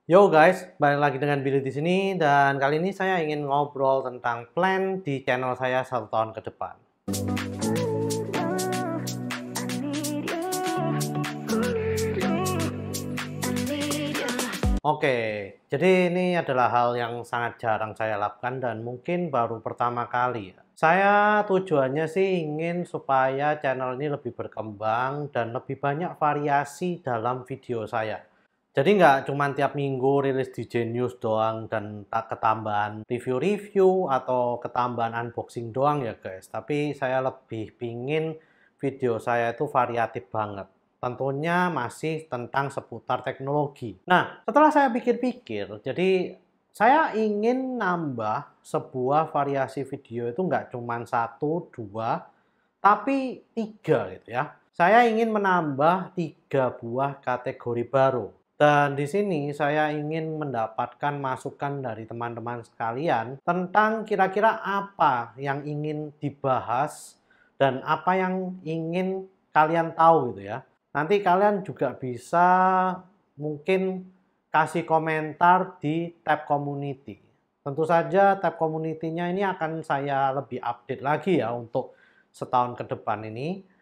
Yo guys, balik lagi dengan Billy di sini dan kali ini saya ingin ngobrol tentang plan di channel saya 1 tahun ke depan. Oke, jadi ini adalah hal yang sangat jarang saya lakukan dan mungkin baru pertama kali ya. Saya tujuannya sih ingin supaya channel ini lebih berkembang dan lebih banyak variasi dalam video saya. Jadi nggak cuma tiap minggu rilis di Genius doang dan tak ketambahan review-review atau ketambahan unboxing doang ya guys. Tapi saya lebih pingin video saya itu variatif banget. Tentunya masih tentang seputar teknologi. Nah, setelah saya pikir-pikir, jadi saya ingin nambah sebuah variasi video itu nggak cuma 1, 2, tapi 3 gitu ya. Saya ingin menambah 3 buah kategori baru. Dan di sini saya ingin mendapatkan masukan dari teman-teman sekalian tentang kira-kira apa yang ingin dibahas dan apa yang ingin kalian tahu gitu ya. Nanti kalian juga bisa mungkin kasih komentar di tab community. Tentu saja tab community-nya ini akan saya lebih update lagi ya untuk setahun ke depan ini.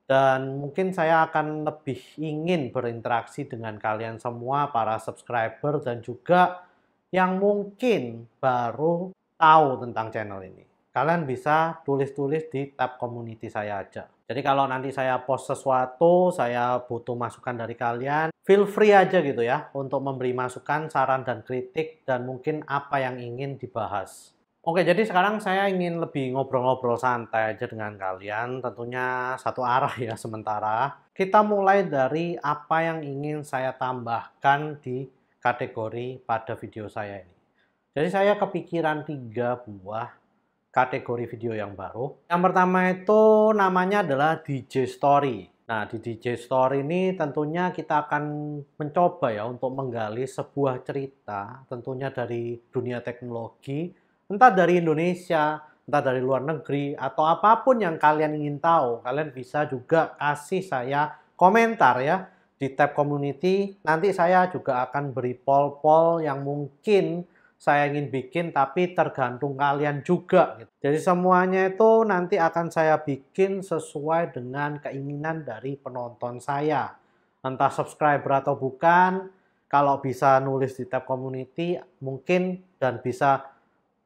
Dan mungkin saya akan lebih ingin berinteraksi dengan kalian semua para subscriber dan juga yang mungkin baru tahu tentang channel ini. Kalian bisa tulis-tulis di tab community saya aja. Jadi kalau nanti saya post sesuatu, saya butuh masukan dari kalian, feel free aja gitu ya untuk memberi masukan, saran dan kritik dan mungkin apa yang ingin dibahas. Oke, jadi sekarang saya ingin lebih ngobrol-ngobrol santai aja dengan kalian, tentunya satu arah ya sementara. Kita mulai dari apa yang ingin saya tambahkan di kategori pada video saya ini. Jadi saya kepikiran 3 buah kategori video yang baru. Yang pertama itu namanya adalah DJ Story. Nah, di DJ Story ini tentunya kita akan mencoba ya untuk menggali sebuah cerita, tentunya dari dunia teknologi, entah dari Indonesia, entah dari luar negeri, atau apapun yang kalian ingin tahu. Kalian bisa juga kasih saya komentar ya di tab community. Nanti saya juga akan beri poll-poll yang mungkin saya ingin bikin, tapi tergantung kalian juga. Jadi semuanya itu nanti akan saya bikin sesuai dengan keinginan dari penonton saya. Entah subscriber atau bukan, kalau bisa nulis di tab community mungkin dan bisa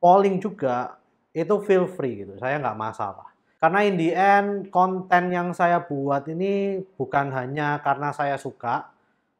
polling juga, itu feel free gitu, saya nggak masalah. Karena in the end, konten yang saya buat ini bukan hanya karena saya suka,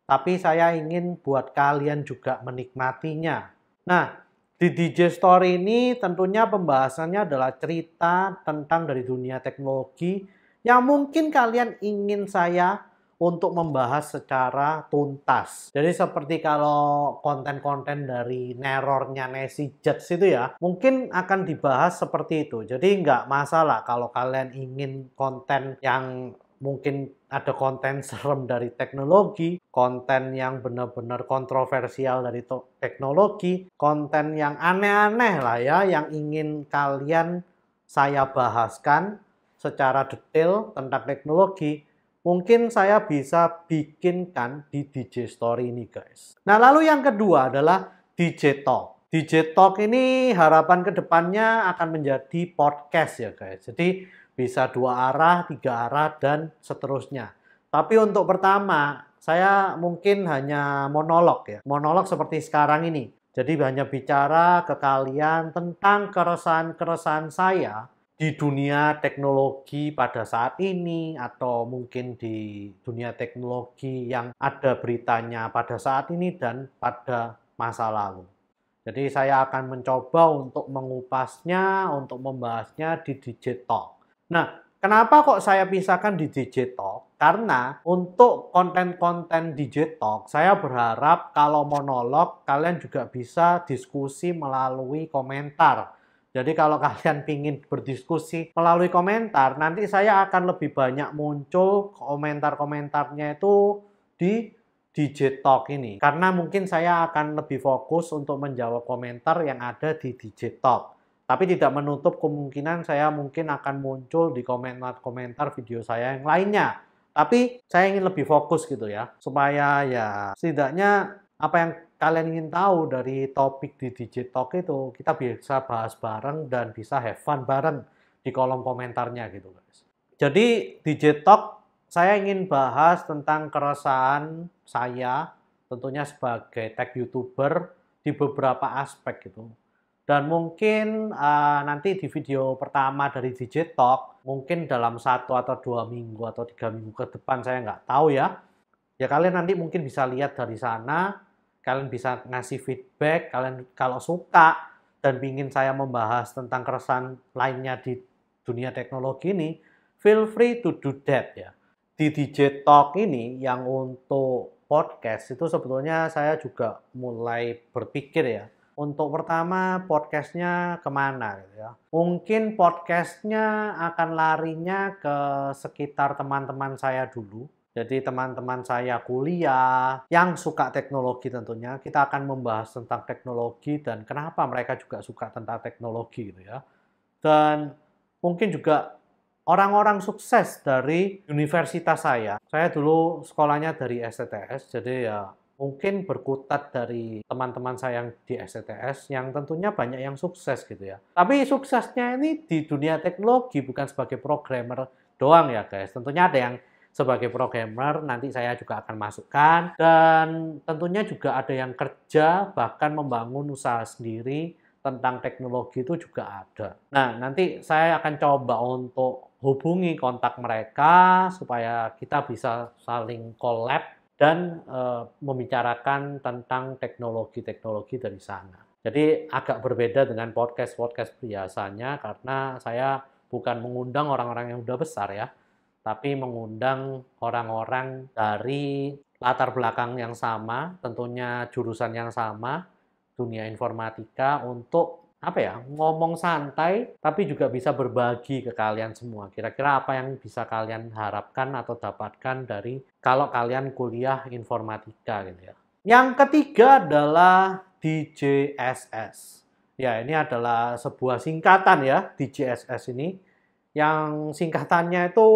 tapi saya ingin buat kalian juga menikmatinya. Nah, di DJ Story ini tentunya pembahasannya adalah cerita tentang dari dunia teknologi yang mungkin kalian ingin saya untuk membahas secara tuntas. Jadi seperti kalau konten-konten dari nerornya Nessie Judge itu ya, mungkin akan dibahas seperti itu. Jadi nggak masalah kalau kalian ingin konten yang mungkin ada konten serem dari teknologi, konten yang benar-benar kontroversial dari teknologi, konten yang aneh-aneh lah ya, yang ingin kalian saya bahaskan secara detail tentang teknologi, mungkin saya bisa bikinkan di DJ Story ini guys. Nah lalu yang kedua adalah DJ Talk. DJ Talk ini harapan kedepannya akan menjadi podcast ya guys. Jadi bisa 2 arah, 3 arah, dan seterusnya. Tapi untuk pertama, saya mungkin hanya monolog ya. Monolog seperti sekarang ini. Jadi hanya bicara ke kalian tentang keresahan-keresahan saya di dunia teknologi pada saat ini, atau mungkin di dunia teknologi yang ada beritanya pada saat ini dan pada masa lalu. Jadi saya akan mencoba untuk mengupasnya, untuk membahasnya di DJ Talk. Nah, kenapa kok saya pisahkan di DJ Talk? Karena untuk konten-konten DJ Talk, saya berharap kalau monolog, kalian juga bisa diskusi melalui komentar. Jadi kalau kalian ingin berdiskusi melalui komentar, nanti saya akan lebih banyak muncul komentar-komentarnya itu di DJ Talk ini. Karena mungkin saya akan lebih fokus untuk menjawab komentar yang ada di DJ Talk. Tapi tidak menutup kemungkinan saya mungkin akan muncul di komentar-komentar video saya yang lainnya. Tapi saya ingin lebih fokus gitu ya. Supaya ya setidaknya apa yang kalian ingin tahu dari topik di DJ Talk itu, kita bisa bahas bareng dan bisa have fun bareng di kolom komentarnya gitu guys. Jadi DJ Talk saya ingin bahas tentang keresahan saya tentunya sebagai tech YouTuber di beberapa aspek gitu. Dan mungkin nanti di video pertama dari DJ Talk, mungkin dalam 1 atau 2 minggu atau 3 minggu ke depan saya nggak tahu ya. Ya kalian nanti mungkin bisa lihat dari sana, kalian bisa ngasih feedback, kalian kalau suka dan ingin saya membahas tentang keresahan lainnya di dunia teknologi ini, feel free to do that ya. Di DJ Talk ini yang untuk podcast itu sebetulnya saya juga mulai berpikir ya. Untuk pertama podcastnya kemana gitu ya. Mungkin podcastnya akan larinya ke sekitar teman-teman saya dulu. Jadi teman-teman saya kuliah yang suka teknologi tentunya. Kita akan membahas tentang teknologi dan kenapa mereka juga suka tentang teknologi gitu ya. Dan mungkin juga orang-orang sukses dari universitas saya. Saya dulu sekolahnya dari STTS, jadi ya mungkin berkutat dari teman-teman saya yang di STTS yang tentunya banyak yang sukses gitu ya. Tapi suksesnya ini di dunia teknologi bukan sebagai programmer doang ya guys. Tentunya ada yang sebagai programmer nanti saya juga akan masukkan dan tentunya juga ada yang kerja bahkan membangun usaha sendiri tentang teknologi itu juga ada. Nah, nanti saya akan coba untuk hubungi kontak mereka supaya kita bisa saling collab dan membicarakan tentang teknologi-teknologi dari sana. Jadi agak berbeda dengan podcast-podcast biasanya karena saya bukan mengundang orang-orang yang udah besar ya, tapi mengundang orang-orang dari latar belakang yang sama, tentunya jurusan yang sama, dunia informatika untuk ngomong santai tapi juga bisa berbagi ke kalian semua. Kira-kira apa yang bisa kalian harapkan atau dapatkan dari kalau kalian kuliah informatika gitu ya. Yang ketiga adalah DJSS. Ya, ini adalah sebuah singkatan ya, DJSS ini. Yang singkatannya itu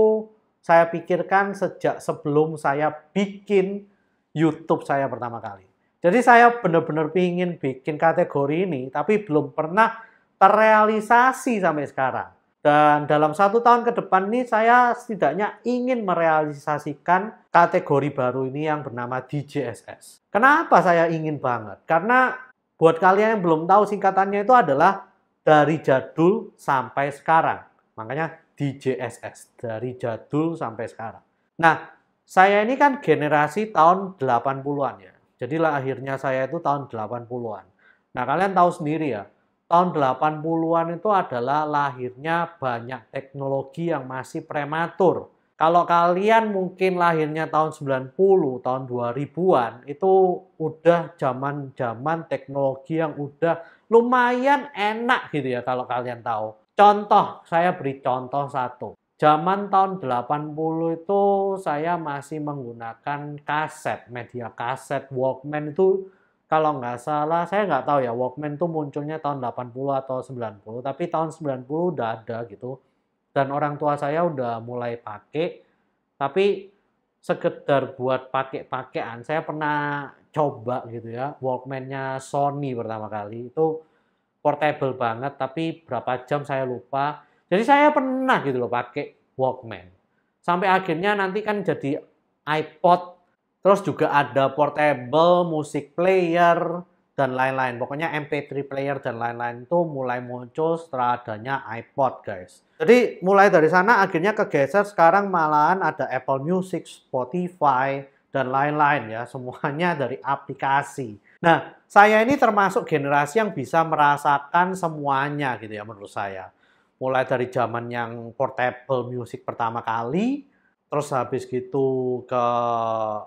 saya pikirkan sejak sebelum saya bikin YouTube saya pertama kali. Jadi saya benar-benar ingin bikin kategori ini, tapi belum pernah terrealisasi sampai sekarang. Dan dalam 1 tahun ke depan ini saya setidaknya ingin merealisasikan kategori baru ini yang bernama DJSS. Kenapa saya ingin banget? Karena buat kalian yang belum tahu singkatannya itu adalah dari jadul sampai sekarang. Makanya DJSS, dari jadul sampai sekarang. Nah, saya ini kan generasi tahun 80-an ya. Jadi lahirnya saya itu tahun 80-an. Nah, kalian tahu sendiri ya, tahun 80-an itu adalah lahirnya banyak teknologi yang masih prematur. Kalau kalian mungkin lahirnya tahun 90, tahun 2000-an, itu udah zaman-zaman teknologi yang udah lumayan enak gitu ya kalau kalian tahu. Contoh, saya beri contoh satu. Zaman tahun 80 itu saya masih menggunakan kaset, media kaset, Walkman itu kalau nggak salah, saya nggak tahu ya, Walkman itu munculnya tahun 80 atau 90, tapi tahun 90 udah ada gitu. Dan orang tua saya udah mulai pakai, tapi sekedar buat pakai-pakean, saya pernah coba gitu ya, Walkman-nya Sony pertama kali, itu portable banget, tapi berapa jam saya lupa. Jadi saya pernah gitu loh pakai Walkman. Sampai akhirnya nanti kan jadi iPod, terus juga ada portable, music player, dan lain-lain. Pokoknya MP3 player dan lain-lain itu mulai muncul setelah adanya iPod guys. Jadi mulai dari sana akhirnya kegeser sekarang malahan ada Apple Music, Spotify, dan lain-lain ya. Semuanya dari aplikasi. Nah, saya ini termasuk generasi yang bisa merasakan semuanya gitu ya menurut saya. Mulai dari zaman yang portable music pertama kali, terus habis gitu ke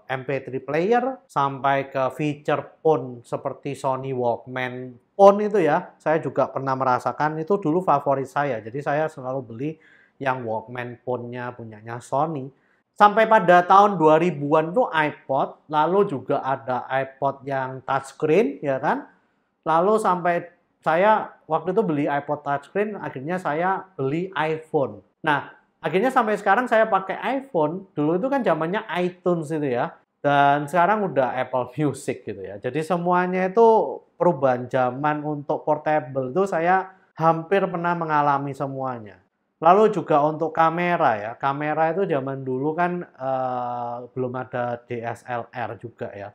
MP3 player, sampai ke feature phone seperti Sony Walkman phone itu ya, saya juga pernah merasakan, itu dulu favorit saya. Jadi saya selalu beli yang Walkman phone-nya punyanya Sony. Sampai pada tahun 2000-an itu iPod, lalu juga ada iPod yang touchscreen, ya kan? Lalu sampai saya waktu itu beli iPod touchscreen, akhirnya saya beli iPhone. Nah, akhirnya sampai sekarang saya pakai iPhone. Dulu itu kan zamannya iTunes itu ya. Dan sekarang udah Apple Music gitu ya. Jadi semuanya itu perubahan zaman untuk portable itu saya hampir pernah mengalami semuanya. Lalu juga untuk kamera ya. Kamera itu zaman dulu kan belum ada DSLR juga ya.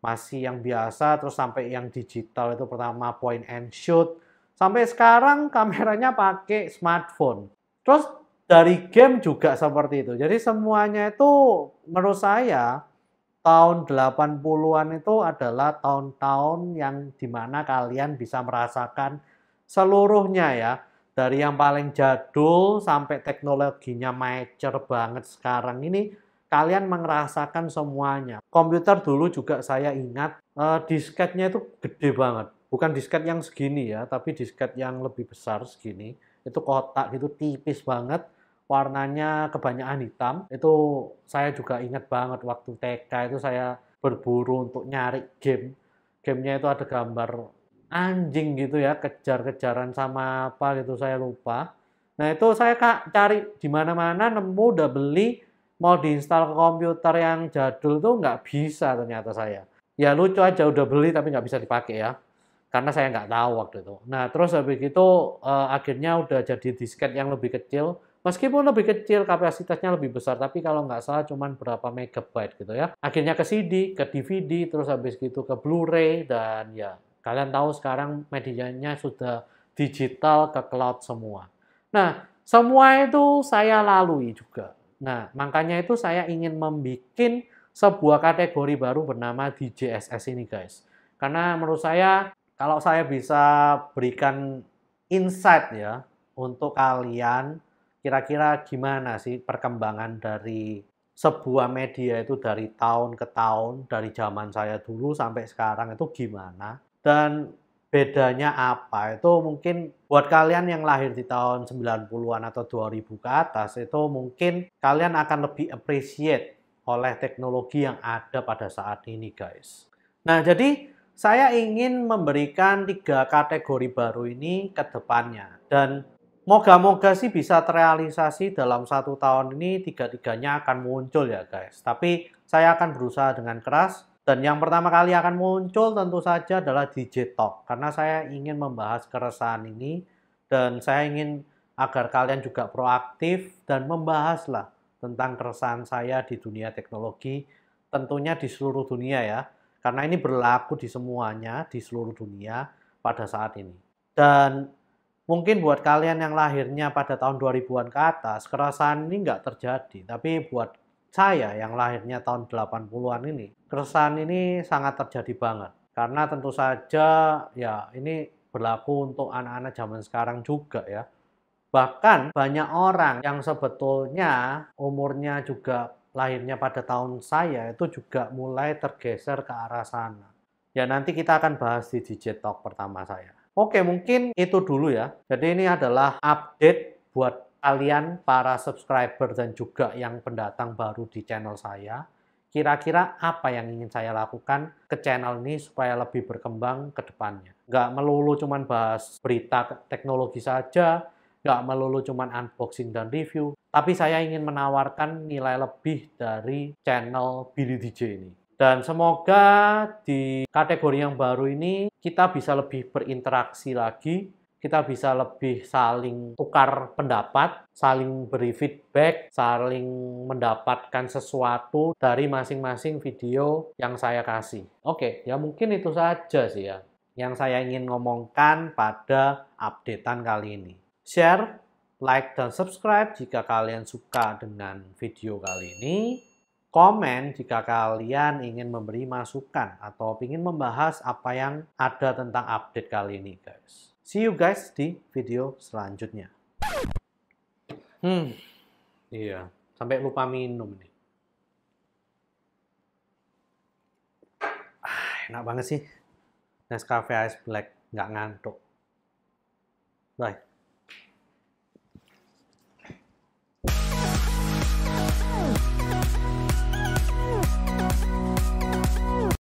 Masih yang biasa terus sampai yang digital itu pertama point and shoot. Sampai sekarang kameranya pakai smartphone. Terus dari game juga seperti itu. Jadi semuanya itu menurut saya tahun 80-an itu adalah tahun-tahun yang dimana kalian bisa merasakan seluruhnya ya. Dari yang paling jadul sampai teknologinya mature banget sekarang ini, kalian merasakan semuanya. Komputer dulu juga saya ingat, disketnya itu gede banget. Bukan disket yang segini ya, tapi disket yang lebih besar segini. Itu kotak gitu, tipis banget. Warnanya kebanyakan hitam. Itu saya juga ingat banget waktu TK itu saya berburu untuk nyari game. Gamenya itu ada gambar anjing gitu ya, kejar-kejaran sama apa gitu saya lupa. Nah itu saya cari di mana-mana, nemu udah beli, mau diinstal ke komputer yang jadul tuh nggak bisa ternyata saya. Ya lucu aja udah beli tapi nggak bisa dipakai ya, karena saya nggak tahu waktu itu. Nah terus habis itu akhirnya udah jadi disket yang lebih kecil. Meskipun lebih kecil, kapasitasnya lebih besar, tapi kalau nggak salah cuman berapa megabyte gitu ya. Akhirnya ke CD, ke DVD, terus habis gitu ke Blu-ray, dan ya kalian tahu sekarang medianya sudah digital ke cloud semua. Nah, semua itu saya lalui juga. Nah, makanya itu saya ingin membuat sebuah kategori baru bernama DJSS ini guys. Karena menurut saya, kalau saya bisa berikan insight ya, untuk kalian, kira-kira gimana sih perkembangan dari sebuah media itu dari tahun ke tahun, dari zaman saya dulu sampai sekarang itu gimana? Dan bedanya apa? Itu mungkin buat kalian yang lahir di tahun 90-an atau 2000 ke atas, itu mungkin kalian akan lebih appreciate oleh teknologi yang ada pada saat ini, guys. Nah, jadi saya ingin memberikan 3 kategori baru ini ke depannya. Dan moga-moga sih bisa terrealisasi dalam 1 tahun ini, tiga-tiganya akan muncul ya guys. Tapi saya akan berusaha dengan keras. Dan yang pertama kali akan muncul tentu saja adalah DJ Talk. Karena saya ingin membahas keresahan ini. Dan saya ingin agar kalian juga proaktif dan membahaslah tentang keresahan saya di dunia teknologi. Tentunya di seluruh dunia ya. Karena ini berlaku di semuanya, di seluruh dunia pada saat ini. Dan mungkin buat kalian yang lahirnya pada tahun 2000-an ke atas, keresahan ini nggak terjadi. Tapi buat saya yang lahirnya tahun 80-an ini, keresahan ini sangat terjadi banget. Karena tentu saja ya ini berlaku untuk anak-anak zaman sekarang juga ya. Bahkan banyak orang yang sebetulnya umurnya juga lahirnya pada tahun saya itu juga mulai tergeser ke arah sana. Ya nanti kita akan bahas di DJ Talk pertama saya. Oke, mungkin itu dulu ya. Jadi ini adalah update buat kalian para subscriber dan juga yang pendatang baru di channel saya. Kira-kira apa yang ingin saya lakukan ke channel ini supaya lebih berkembang ke depannya. Nggak melulu cuman bahas berita teknologi saja, nggak melulu cuman unboxing dan review, tapi saya ingin menawarkan nilai lebih dari channel Billy DJ ini. Dan semoga di kategori yang baru ini kita bisa lebih berinteraksi lagi, kita bisa lebih saling tukar pendapat, saling beri feedback, saling mendapatkan sesuatu dari masing-masing video yang saya kasih. Oke, ya mungkin itu saja sih ya yang saya ingin ngomongkan pada updatean kali ini. Share, like, dan subscribe jika kalian suka dengan video kali ini. Komen jika kalian ingin memberi masukan atau ingin membahas apa yang ada tentang update kali ini, guys. See you guys di video selanjutnya. Iya, sampai lupa minum nih. Enak banget sih. Nescafe Ice Black, nggak ngantuk. Bye.